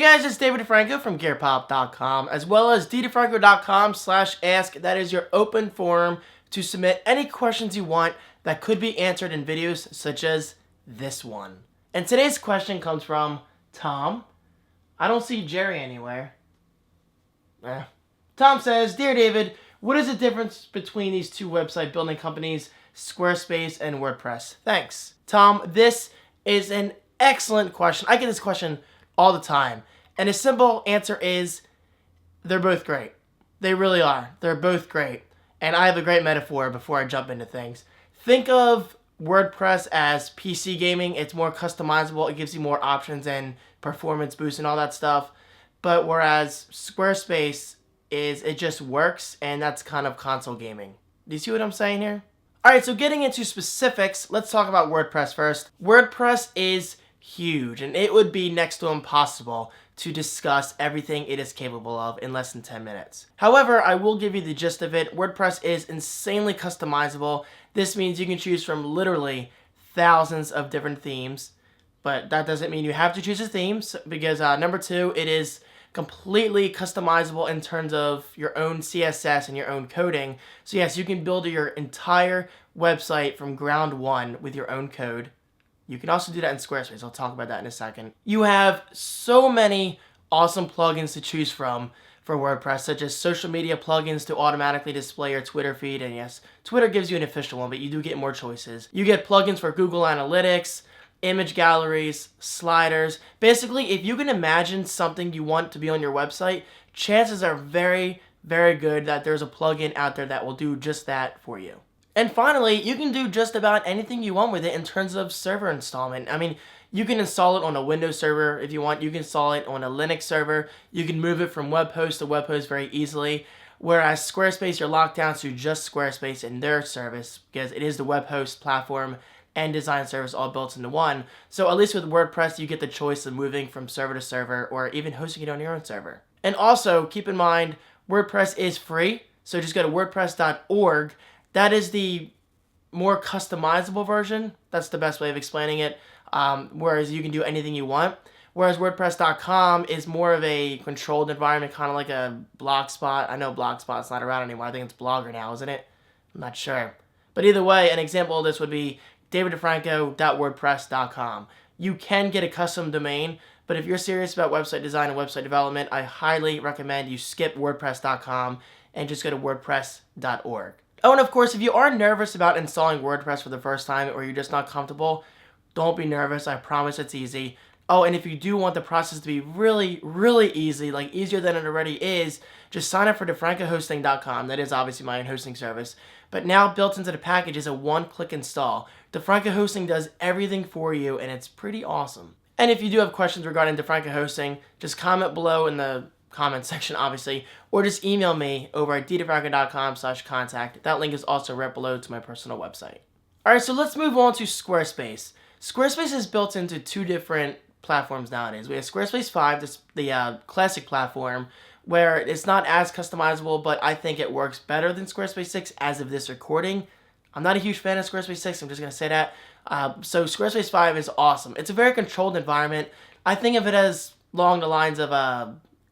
guys, it's David Franco from GearPop.com, as well as ddefranco.com/ask. That is your open forum to submit any questions you want that could be answered in videos such as this one. And today's question comes from Tom. I don't see Jerry anywhere. Tom says, Dear David, what is the difference between these two website building companies, Squarespace and WordPress? Thanks. Tom, this is an excellent question. I get this question all the time. And a simple answer is they're both great. They really are. They're both great. And I have a great metaphor before I jump into things. Think of WordPress as PC gaming. It's more customizable. It gives you more options and performance boost and all that stuff. But whereas Squarespace it just works, and that's kind of console gaming. Do you see what I'm saying here? Alright, so getting into specifics, let's talk about WordPress first. WordPress is huge, and it would be next to impossible to discuss everything it is capable of in less than 10 minutes. However, I will give you the gist of it. WordPress is insanely customizable. This means you can choose from literally thousands of different themes, but that doesn't mean you have to choose a theme, because number two, it is completely customizable in terms of your own CSS and your own coding. So yes, you can build your entire website from ground one with your own code. You can also do that in Squarespace. I'll talk about that in a second. You have so many awesome plugins to choose from for WordPress, such as social media plugins to automatically display your Twitter feed. And yes, Twitter gives you an official one, but you do get more choices. You get plugins for Google Analytics, image galleries, sliders. Basically, if you can imagine something you want to be on your website, chances are very, very good that there's a plugin out there that will do just that for you. And finally, you can do just about anything you want with it in terms of server installment. I mean, you can install it on a Windows server if you want. You can install it on a Linux server. You can move it from web host to web host very easily. Whereas Squarespace, you're locked down to just Squarespace and their service, because it is the web host platform and design service all built into one. So at least with WordPress, you get the choice of moving from server to server or even hosting it on your own server. And also, keep in mind, WordPress is free. So just go to wordpress.org. That is the more customizable version. That's the best way of explaining it. Whereas you can do anything you want. Whereas WordPress.com is more of a controlled environment, kind of like a Blogspot. I know Blogspot's not around anymore. I think it's Blogger now, isn't it? I'm not sure. But either way, an example of this would be daviddefranco.wordpress.com. You can get a custom domain, but if you're serious about website design and website development, I highly recommend you skip WordPress.com and just go to wordpress.org. Oh, and of course, if you are nervous about installing WordPress for the first time or you're just not comfortable, don't be nervous. I promise it's easy. Oh, and if you do want the process to be really, really easy, like easier than it already is, just sign up for defrancohosting.com. That is obviously my own hosting service. But now built into the package is a one-click install. DeFranco Hosting does everything for you, and it's pretty awesome. And if you do have questions regarding DeFranco Hosting, just comment below in the comment section, obviously, or just email me over at ddefranco.com/contact. That link is also right below to my personal website. Alright, so let's move on to Squarespace. Squarespace is built into two different platforms nowadays. We have Squarespace 5, the classic platform, where it's not as customizable, but I think it works better than Squarespace 6 as of this recording. I'm not a huge fan of Squarespace 6, I'm just going to say that. So Squarespace 5 is awesome. It's a very controlled environment. I think of it as along the lines of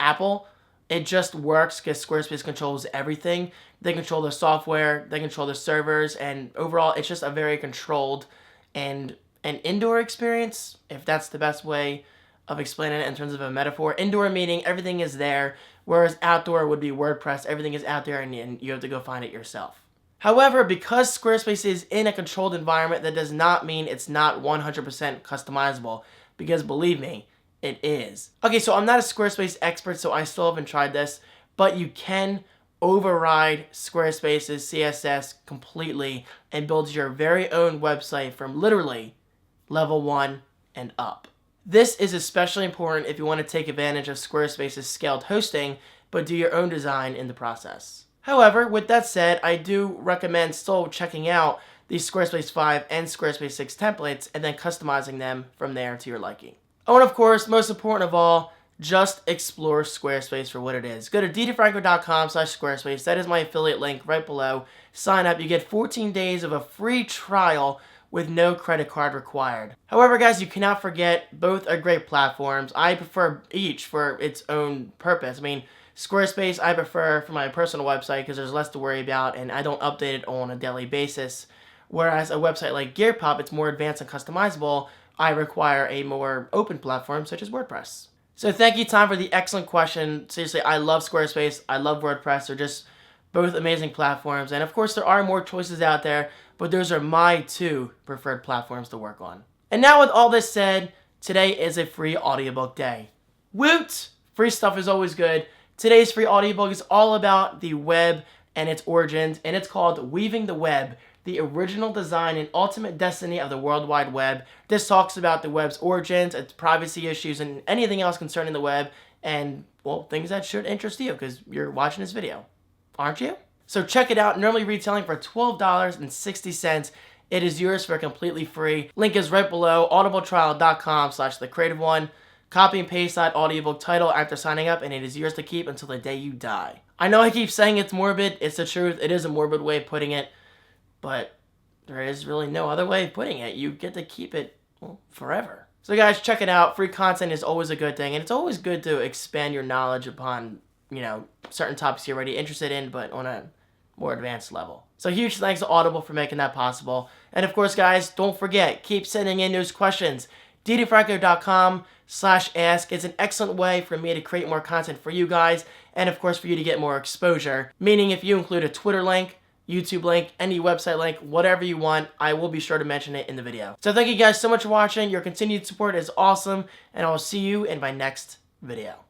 Apple. It just works because Squarespace controls everything. They control the software, they control the servers, and overall it's just a very controlled and an indoor experience, if that's the best way of explaining it in terms of a metaphor. Indoor meaning everything is there, whereas outdoor would be WordPress. Everything is out there and you have to go find it yourself. However, because Squarespace is in a controlled environment, that does not mean it's not 100% customizable, because believe me, it is. Okay, so I'm not a Squarespace expert, so I still haven't tried this, but you can override Squarespace's CSS completely and build your very own website from literally level 1 and up. This is especially important if you want to take advantage of Squarespace's scaled hosting, but do your own design in the process. However, with that said, I do recommend still checking out these Squarespace 5 and Squarespace 6 templates and then customizing them from there to your liking. Oh, and of course, most important of all, just explore Squarespace for what it is. Go to ddefranco.com/Squarespace. That is my affiliate link right below. Sign up. You get 14 days of a free trial with no credit card required. However, guys, you cannot forget both are great platforms. I prefer each for its own purpose. I mean, Squarespace I prefer for my personal website because there's less to worry about and I don't update it on a daily basis. Whereas a website like GearPop, it's more advanced and customizable. I require a more open platform such as WordPress. So thank you, Tom, for the excellent question. Seriously, I love Squarespace. I love WordPress. They're just both amazing platforms. And of course, there are more choices out there, but those are my two preferred platforms to work on. And now with all this said, today is a free audiobook day. Woot! Free stuff is always good. Today's free audiobook is all about the web and its origins, and it's called Weaving the Web, the original design and ultimate destiny of the World Wide Web. This talks about the web's origins, its privacy issues, and anything else concerning the web, and, well, things that should interest you because you're watching this video. Aren't you? So check it out, normally retailing for $12.60. It is yours for completely free. Link is right below, audibletrial.com/thecreativeone. Copy and paste that audiobook title after signing up, and it is yours to keep until the day you die. I know I keep saying it's morbid, it's the truth, it is a morbid way of putting it, but there is really no other way of putting it. You get to keep it, well, forever. So guys, check it out. Free content is always a good thing, and it's always good to expand your knowledge upon, certain topics you're already interested in, but on a more advanced level. So huge thanks to Audible for making that possible. And of course, guys, don't forget, keep sending in those questions. ddfranco.com/ask is an excellent way for me to create more content for you guys, and of course for you to get more exposure. Meaning if you include a Twitter link, YouTube link, any website link, whatever you want, I will be sure to mention it in the video. So thank you guys so much for watching. Your continued support is awesome, and I will see you in my next video.